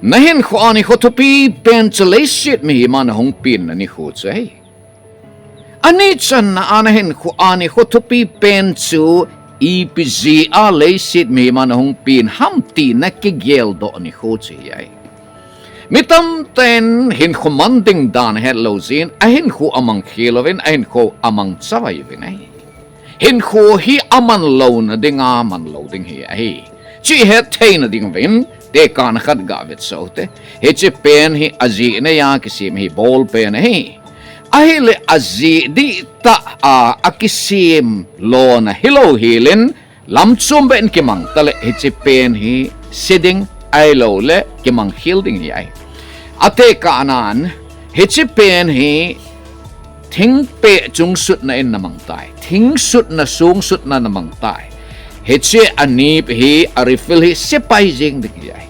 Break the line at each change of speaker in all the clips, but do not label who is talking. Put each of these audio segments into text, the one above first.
Nahinkho ani khotupi pen chalesit mi man hong pin ani khuchai. Ani chan na anahinkho ani khotupi pen chu ipg a lesit mi man hong pin hamti na kigel do ani khuchai ai. Mitam ten hinkho manding dan hello zin ahinkho amang khilovin ahinkho amang chawayvin ai. Hinkho hi aman lo na dinga man lo ding hi ai. Chi het thay na ding vin te kan khat gavit sote he che pen hi azi ne ya kisim hi ball pen hi ahile azi di ta akisim lo na hello hilin lamchum ben kimang tale he che pen hi siding ai lo le kimang hilding hi ai ate kanan he che pen hi thing pe chung sut na in namang tai thing sut na sung sut na namang tai Heche anip hi arifil hi sepay jing dikiyay.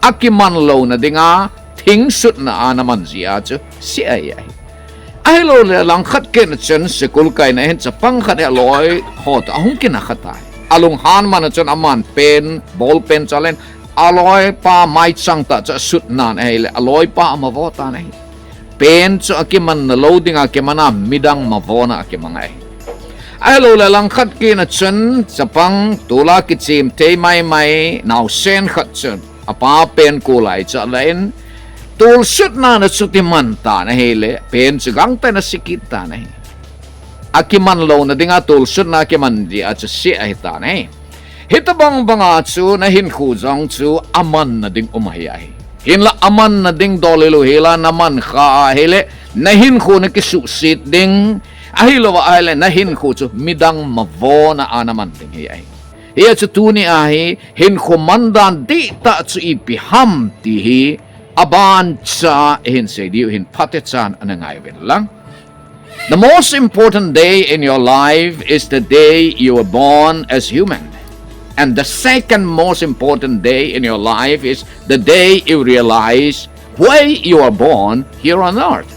Akiman lo na dinga ting sut na anaman siya chu si ay ay. Ay lo le lang khat ken chen sekul kay na hin sa pangkhat aloy hot ahong kinakatay. Along han man chen aman pen ball pen chalen aloy pa mai chang ta cha sut nan ay le aloy pa amavota na hi. Pen chu akiman na lo dinga kimana midang mavona akimangay. Ay lo lang khat kin chen sapang tula kichim te mai now sen khat chen apa pen kulay cha lain tul sut na sutiman ta na hele pen sigang ta na sikita na akiman lo na dinga tul sut na akiman di at si ay ta na hitabang banga chu na hinkhu jong chu aman na ding umahiyay hinla aman na ding dolelo hela naman kha hele na hinkhu na kisusit ding ahilo wa aile na hinkhu chu midang mavo na anaman ding hiyay hiya chu tuni ahi hinkhu mandan di ta chu ipiham tihi aban cha hin se diu hin patechan anangay lang. The most important day in your life is the day you were born as human. And the second most important day in your life is the day you realize why you are born here on earth.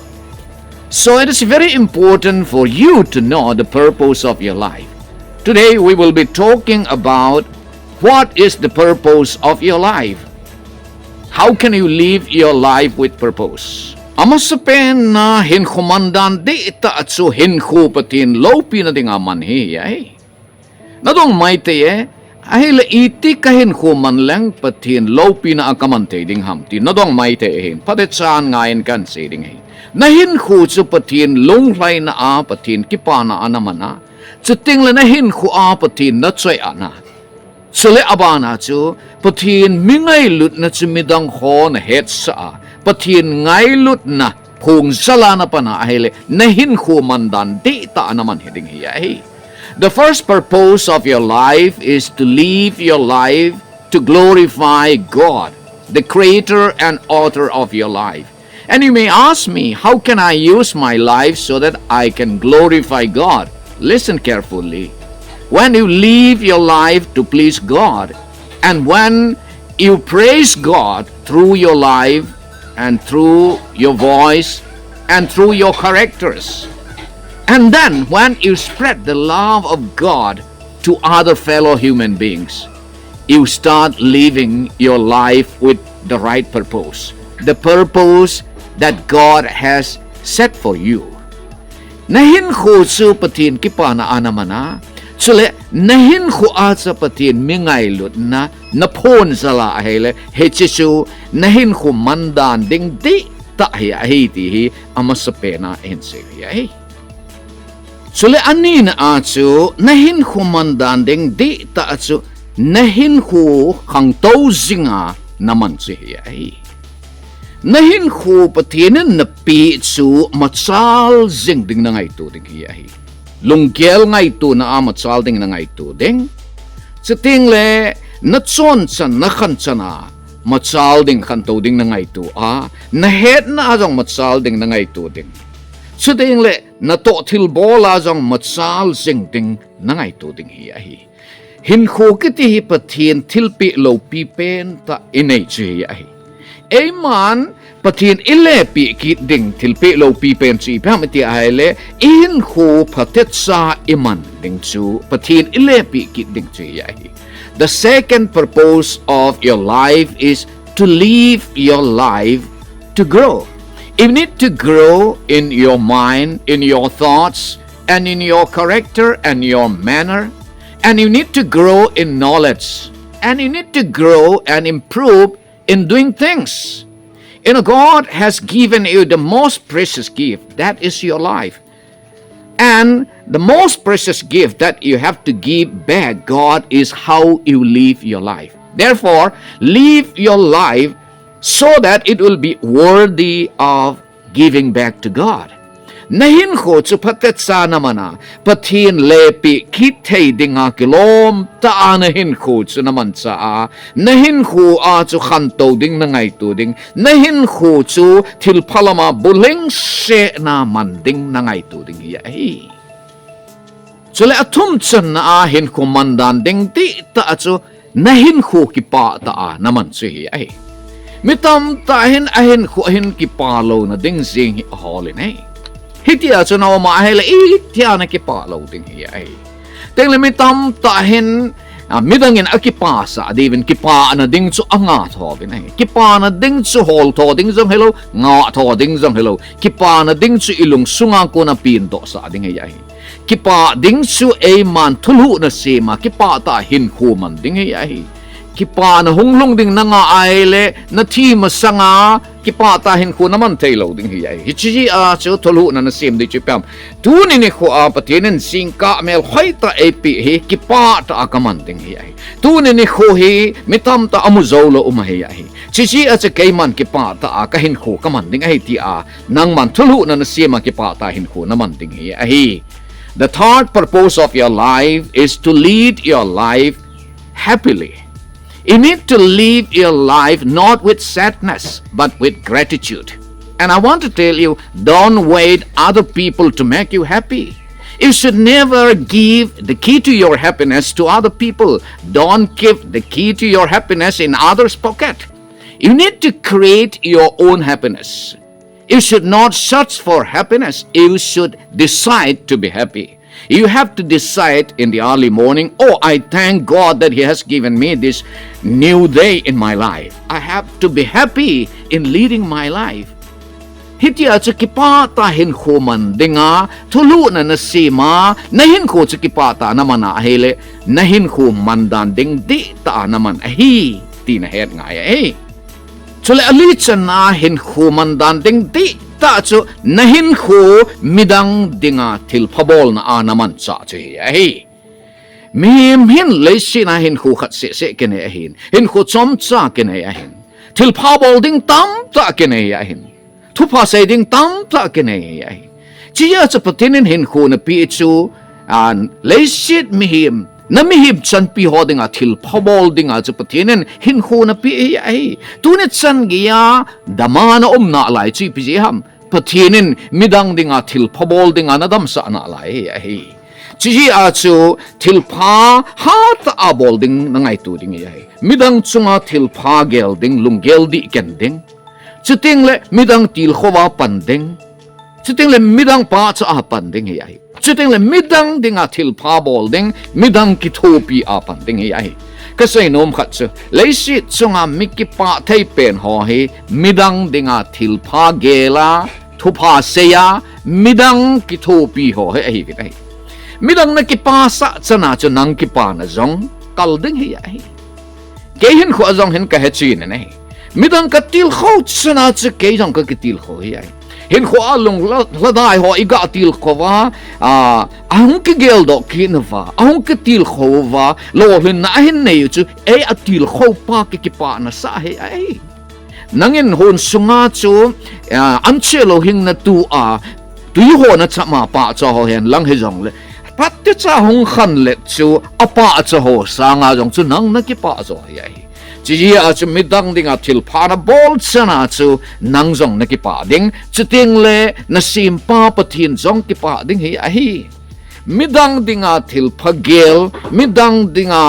So it is very important for you to know the purpose of your life. Today we will be talking about what is the purpose of your life. How can you live your life with purpose? Amasapen na hinkhumandan di ita at so hinkhu patin lopi na ding aman hiyay. Nadong may taye ay laiti ka hinkhuman lang patin lopi na akamante ding hamti. Nadong may taye patetsaan ngayon kan say ding hay. Na hinkhu sa patin lunglay na patin kipana anaman na. Sa tingla na hinkhu patin na tsoy ana. Sule abana chu patin mingay lut na sumidang ho na het sa patin ngay lut na kung sala na panahile na hinkhu mandan di ta naman hiding hiyay. The first purpose of your life is to live your life to glorify God, the creator and author of your life. And you may ask me, how can I use my life so that I can glorify God? Listen carefully. When you live your life to please God, and when you praise God through your life, and through your voice, and through your characters, and then when you spread the love of God to other fellow human beings, you start living your life with the right purpose, the purpose that God has set for you. Nahinkhu su patin kipana anamana, sule nahinkhu sa patin mingaylut na napon sala ahele hechisu nahinkhu mandan ding di tahi ahitihi amasapena enseviyahi. Sule anin atsu nahinkhu mandan ding di taatsu nahinkhu kang tauzinga naman sihiyahi. Nahinkhu patinin na pitsu matsal zing ding na ngay tu ding hiyahi. Lunggel ngay tu na matsal ding na ngay tu ding. Sa tingle natson sa nakantsana matsal ding kanto ding na ngay tu nahet na azong matsal ding na ngay tu ding. Sa tingle nato tilbola azong matsal zing ding na ngay tu ding hiyahi. Hinkhu kiti patin tilpi lo pipen ta inay hiyahi. Eman patin ilepi kit ding tilpi lo pipen si pamiti aile hinkhu patetsa iman ding chu patin ilepi kit ding chu yahi. The second purpose of your life is to live your life to grow. You need to grow in your mind, in your thoughts, and in your character and your manner. And you need to grow in knowledge. And you need to grow and improve in doing things. God has given you the most precious gift. That is your life. And the most precious gift that you have to give back God is how you live your life. Therefore, live your life so that it will be worthy of giving back to God. Nahinkho chu phatet sa namana pathin lepi khithei dinga kilom ta nahinkho chu naman cha nahinkho a chu khanto ding na ngai tu ding nahinkho chu thilphalama buleng se na manding na ngai tu ding ya hi chule athum chan na hinkho mandan ding ti ta chu nahinkho ki pa ta naman chu hi ai mitam ta hin ki palo na ding jing holin ai hitia chu na ma hele itia na ki palo ding hi ai teng le mitam ta hin midangin akipa sa divin kipa na ding chu anga tho bin ai kipa na ding chu hol tho ding jong hello nga tho ding jong hello kipa na ding chu ilung sunga ko na pin to sa ding ai kipa ding chu e man thulu na sema kipa ta hin khu man ding ai kipa na hunglung ding na nga ai le na thi ma sanga kipa ta hin khu na man thailo ding hi ai hichi a chu thulu na na sem di chu pam tu ni khu a patinen singka mel khaita ep he kipa ta akaman ding hi ai tu ni khu hi mitam ta amuzolo hi ai chichi a che kaiman kipa ta ka hin khu kaman ding ai ti a nang man thulu na na sema kipa ta hin khu na man ding hi ai. The third purpose of your life is to lead your life happily. You need to live your life not with sadness, but with gratitude. And I want to tell you, don't wait other people to make you happy. You should never give the key to your happiness to other people. Don't give the key to your happiness in others' pocket. You need to create your own happiness. You should not search for happiness. You should decide to be happy. You have to decide in the early morning, oh, I thank God that He has given me this new day in my life. I have to be happy in leading my life. Hitia chu kipata hin khuman dinga thulu na nasima nahin ko chu kipata naman na hele nahin khu mandan ding di ta naman hi ti na het nga ai chule ali chan na hin khu mandan ding di ta chu nahin khu midang dinga thil phabol na naman cha chu hi mim hin leisi na hin khu khat se kene hin khu chom cha kene hin thil phabol ding tam ta kene hin thupa say ding tam ta kene ai chia cha patinin hin khu na pi chu an leisit mihim na mihim chan pi hoding a thil phabol ding a cha patinin hin khu na pi ai tunit chan gia damana na lai chi pi je ham patinin midang ding a thil phabol ding a na dam sa na lai ai chi a chu thil pha ha ta a bol ding na ngai tu ding ai midang chunga thil pha gel ding lungel di ken ding chuting le midang til khowa pandeng chuting le midang pa cha pandeng hi ai chuting le midang dinga thil pha bol ding midang ki thopi a pandeng hi ai ka sei nom khat chu leisi chunga mikki pa thei pen ho hi midang dinga thil pha gela thupa seya midang ki thopi ho he ai ki midang na ki pa sa chana chu nang ki pa na zong kal ding hi ai ke hin khu azong hin ka he chi ne nei midang ka til kho chana chu ke jong ka til kho hi ai hin kho along la dai ho iga til kho wa ahung ki gel do kin wa ahung ki til kho wa lo hin na hin nei chu e a til kho pa ki pa na sa he ai nangin hon sunga chu an chelo hing na tu ho na chama pa cho ho hen lang he jong le pat te cha hong khan le chu apa cho ho sa nga jong chu nang na ki pa zo hi ai chi a chu midang ding a thil pha na bol chana chu nang jong na ki pa ding chu ting le na sim pa pathin jong ki pa ding hi a hi midang ding a thil pha gel midang ding a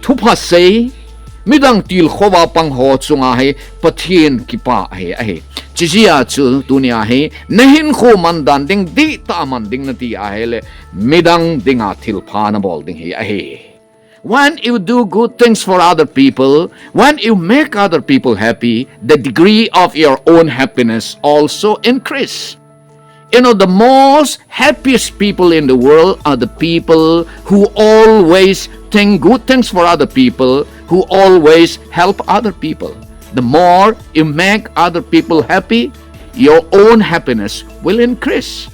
thu pha sei midang til khowa pang ho chunga he pathin ki pa he a hi chi a chu dunia he nahin kho mandan ding di ta man ding na ti a hele midang ding a thil pha na bol ding hi a hi when you do good things for other people, when you make other people happy, the degree of your own happiness also increase. You know, the most happiest people in the world are the people who always think good things for other people, who always help other people. The more you make other people happy, your own happiness will increase.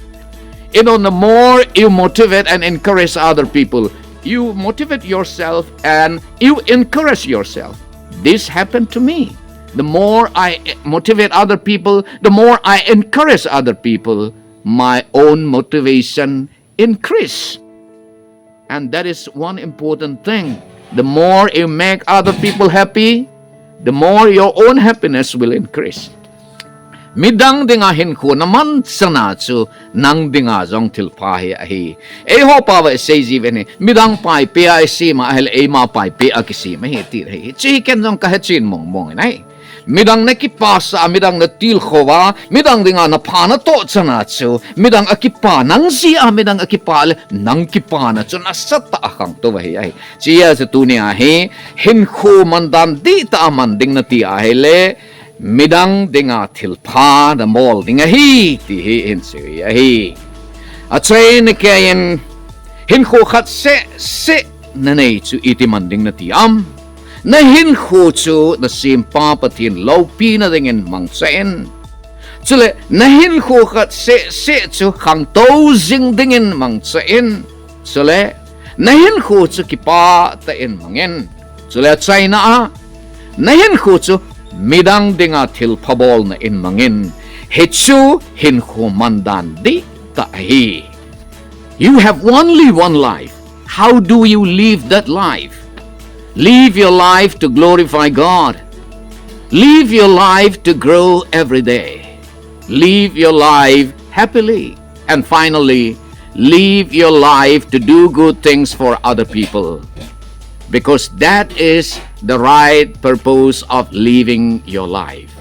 You know, the more you motivate and encourage other people, you motivate yourself and you encourage yourself. This happened to me. The more I motivate other people, the more I encourage other people, my own motivation increase. And that is one important thing. The more you make other people happy, the more your own happiness will increase. Midang dingahin ko naman sana su nang dinga zong tilpahi ahi. Ho pa ba say even midang pai pe ai si ma hel ma pai pe akisi ma he ti he. Chicken zong kahachin mong nai. Midang nakipasa, midang natil khowa, midang dinga na pana to sana su, midang akipa nang siya, midang akipa nang kipana su nasata akang to bahi ai. Siya sa tunia he, hinkho mandan di ta amanding na ti ahele, midang dinga tilpa na mol dinga hi, ti hi insi hi. At say ni kayen, hinkho khat se nanay su iti manding na ti Nahinkho chu na simpa patin laupi na dingin mangsain. Chule nahinkho kat se chu khang tozing dingin mangsain. Chule nahinkho chu kipa tain mangin. Chule chay na nahinkho chu midang dinga til pabol na in mangin. Hichu hinkho mandan di tahi. You have only one life. How do you live that life? Live your life to glorify God. Live your life to grow every day. Live your life happily. And finally, live your life to do good things for other people. Because that is the right purpose of living your life.